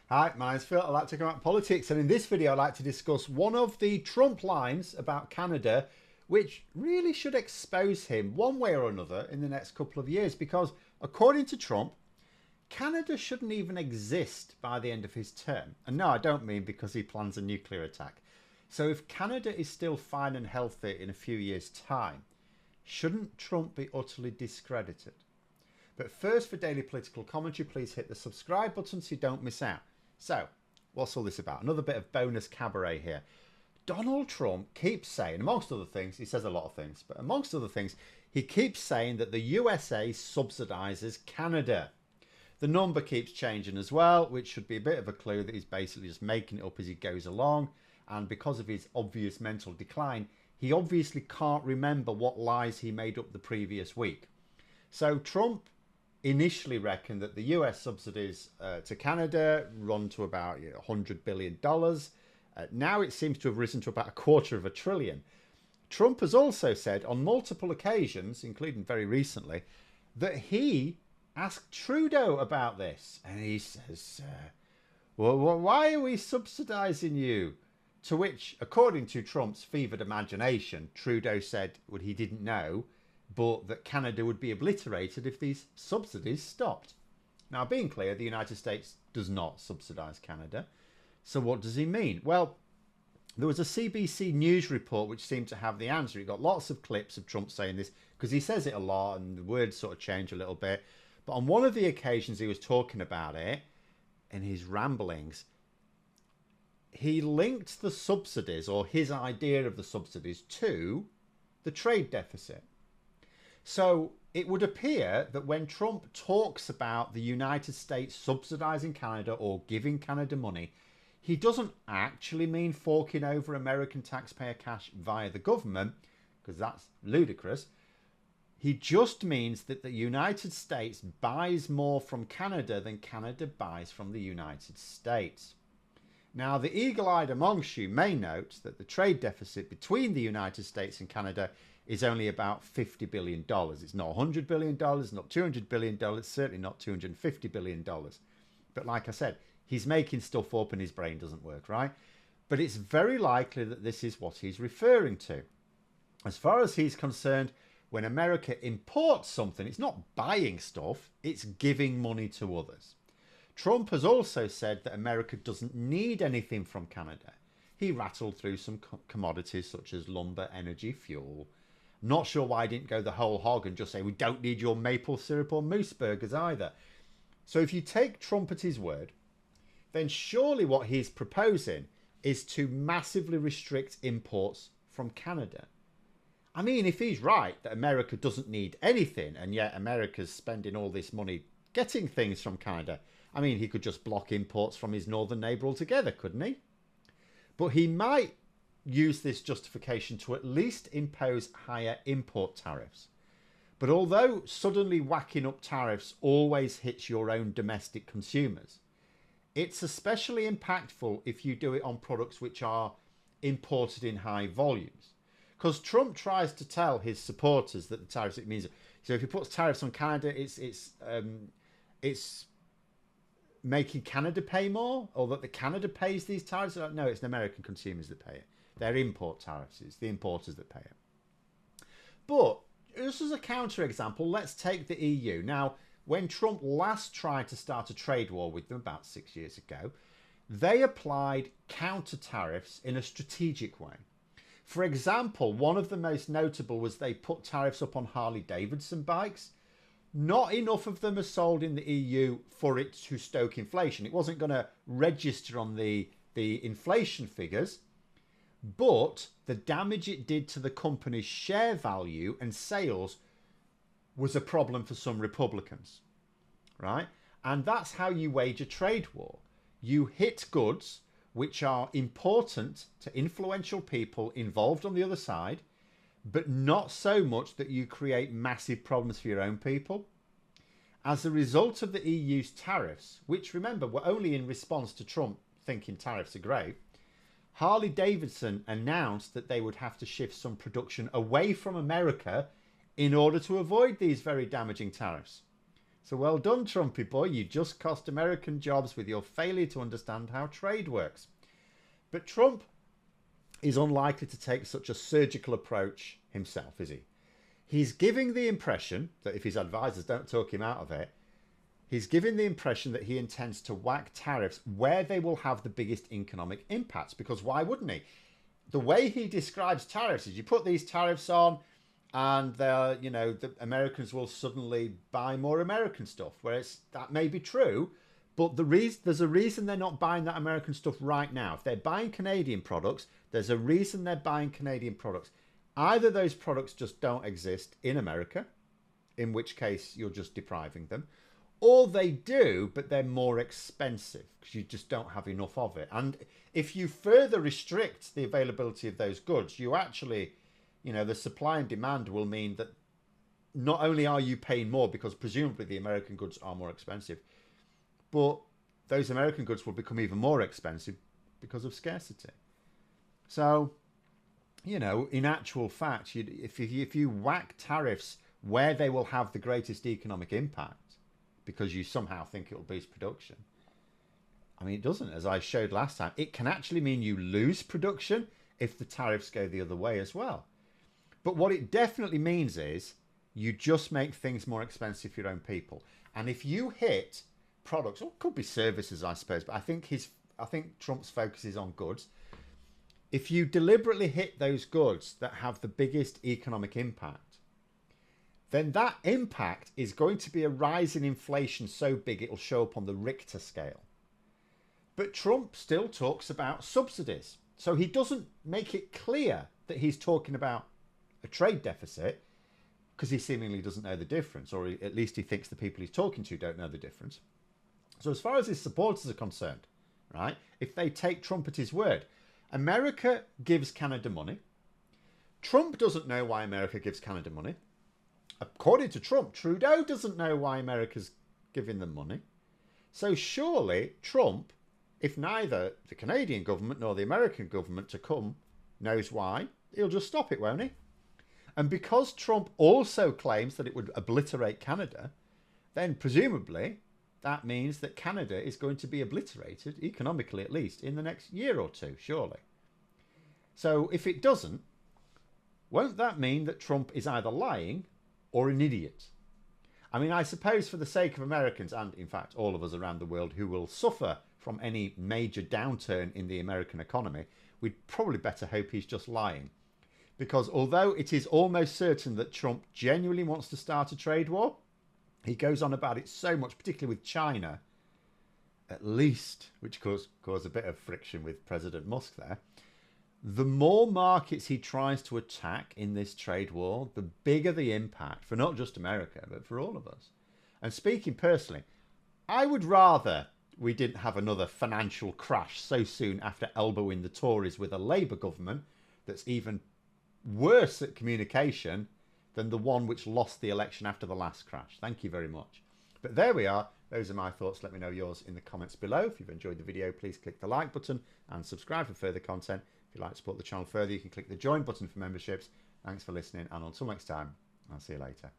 Hi, my name's Phil. I like to come out politics, and in this video, I'd like to discuss one of the Trump lines about Canada, which really should expose him one way or another in the next couple of years. Because according to Trump, Canada shouldn't even exist by the end of his term. And no, I don't mean because he plans a nuclear attack. So if Canada is still fine and healthy in a few years' time, shouldn't Trump be utterly discredited? But first, for daily political commentary, please hit the subscribe button so you don't miss out. So, what's all this about? Another bit of bonus cabaret here. Donald Trump keeps saying, amongst other things, he says a lot of things, but amongst other things, he keeps saying that the USA subsidises Canada. The number keeps changing as well, which should be a bit of a clue that he's basically just making it up as he goes along. And because of his obvious mental decline, he obviously can't remember what lies he made up the previous week. So Trump initially reckoned that the US subsidies to Canada run to about $100 billion. Now it seems to have risen to about $250 billion. Trump has also said on multiple occasions, including very recently, that he asked Trudeau about this. And he says, well, why are we subsidising you? To which, according to Trump's fevered imagination, Trudeau said what he didn't know, but that Canada would be obliterated if these subsidies stopped. Now, being clear, the United States does not subsidise Canada. So what does he mean? Well, there was a CBC News report which seemed to have the answer. It got lots of clips of Trump saying this because he says it a lot and the words sort of change a little bit. But on one of the occasions he was talking about it, in his ramblings, he linked the subsidies, or his idea of the subsidies, to the trade deficit. So it would appear that when Trump talks about the United States subsidising Canada or giving Canada money, he doesn't actually mean forking over American taxpayer cash via the government, because that's ludicrous. He just means that the United States buys more from Canada than Canada buys from the United States. Now, the eagle-eyed amongst you may note that the trade deficit between the United States and Canada is only about $50 billion. It's not $100 billion, it's not $200 billion, it's certainly not $250 billion. But like I said, he's making stuff up and his brain doesn't work, right? But it's very likely that this is what he's referring to. As far as he's concerned, when America imports something, it's not buying stuff, it's giving money to others. Trump has also said that America doesn't need anything from Canada. He rattled through some commodities such as lumber, energy, fuel. Not sure why I didn't go the whole hog and just say we don't need your maple syrup or moose burgers either. So if you take Trump at his word, then surely what he's proposing is to massively restrict imports from Canada. I mean, if he's right that America doesn't need anything and yet America's spending all this money getting things from Canada, I mean, he could just block imports from his northern neighbour altogether, couldn't he? But he might use this justification to at least impose higher import tariffs. But although suddenly whacking up tariffs always hits your own domestic consumers, it's especially impactful if you do it on products which are imported in high volumes. Because Trump tries to tell his supporters that the tariffs, it means, so if he puts tariffs on Canada, it's making Canada pay more, or that the Canada pays these tariffs. No, it's the American consumers that pay it. They're import tariffs. It's the importers that pay it. But just as a counterexample, let's take the EU. Now, when Trump last tried to start a trade war with them about 6 years ago, they applied counter tariffs in a strategic way. For example, one of the most notable was they put tariffs up on Harley-Davidson bikes. Not enough of them are sold in the EU for it to stoke inflation. It wasn't going to register on the inflation figures, but the damage it did to the company's share value and sales was a problem for some Republicans, right? And that's how you wage a trade war. You hit goods which are important to influential people involved on the other side, but not so much that you create massive problems for your own people. As a result of the EU's tariffs, which remember were only in response to Trump thinking tariffs are great, Harley-Davidson announced that they would have to shift some production away from America in order to avoid these very damaging tariffs. So well done, Trumpy boy. You just cost American jobs with your failure to understand how trade works. But Trump is unlikely to take such a surgical approach himself, is he? He's giving the impression that if his advisors don't talk him out of it, he's giving the impression that he intends to whack tariffs where they will have the biggest economic impacts. Because why wouldn't he? The way he describes tariffs is you put these tariffs on and the Americans will suddenly buy more American stuff. Whereas that may be true, but there's a reason they're not buying that American stuff right now. If they're buying Canadian products, there's a reason they're buying Canadian products. Either those products just don't exist in America, in which case you're just depriving them, or they do, but they're more expensive because you just don't have enough of it. And if you further restrict the availability of those goods, you actually, the supply and demand will mean that not only are you paying more because presumably the American goods are more expensive, but those American goods will become even more expensive because of scarcity. So, in actual fact, if you whack tariffs where they will have the greatest economic impact because you somehow think it will boost production, I mean, it doesn't. As I showed last time, it can actually mean you lose production if the tariffs go the other way as well. But what it definitely means is you just make things more expensive for your own people. And if you hit products, or it could be services, I suppose, but I think Trump's focus is on goods. If you deliberately hit those goods that have the biggest economic impact, then that impact is going to be a rise in inflation so big it'll show up on the Richter scale. But Trump still talks about subsidies. So he doesn't make it clear that he's talking about a trade deficit because he seemingly doesn't know the difference, or at least he thinks the people he's talking to don't know the difference. So as far as his supporters are concerned, right, if they take Trump at his word, America gives Canada money. Trump doesn't know why America gives Canada money. According to Trump, Trudeau doesn't know why America's giving them money. So surely Trump, if neither the Canadian government nor the American government to come knows why, he'll just stop it, won't he? And because Trump also claims that it would obliterate Canada, then presumably that means that Canada is going to be obliterated, economically at least, in the next year or two, surely. So if it doesn't, won't that mean that Trump is either lying or an idiot? I mean, I suppose for the sake of Americans, and in fact all of us around the world who will suffer from any major downturn in the American economy, we'd probably better hope he's just lying. Because although it is almost certain that Trump genuinely wants to start a trade war, he goes on about it so much, particularly with China, at least, which caused a bit of friction with President Musk there. The more markets he tries to attack in this trade war, the bigger the impact for not just America, but for all of us. And speaking personally, I would rather we didn't have another financial crash so soon after elbowing the Tories with a Labour government that's even worse at communication than the one which lost the election after the last crash. Thank you very much. But there we are. Those are my thoughts. Let me know yours in the comments below. If you've enjoyed the video, please click the like button and subscribe for further content. If you'd like to support the channel further, you can click the join button for memberships. Thanks for listening, and until next time, I'll see you later.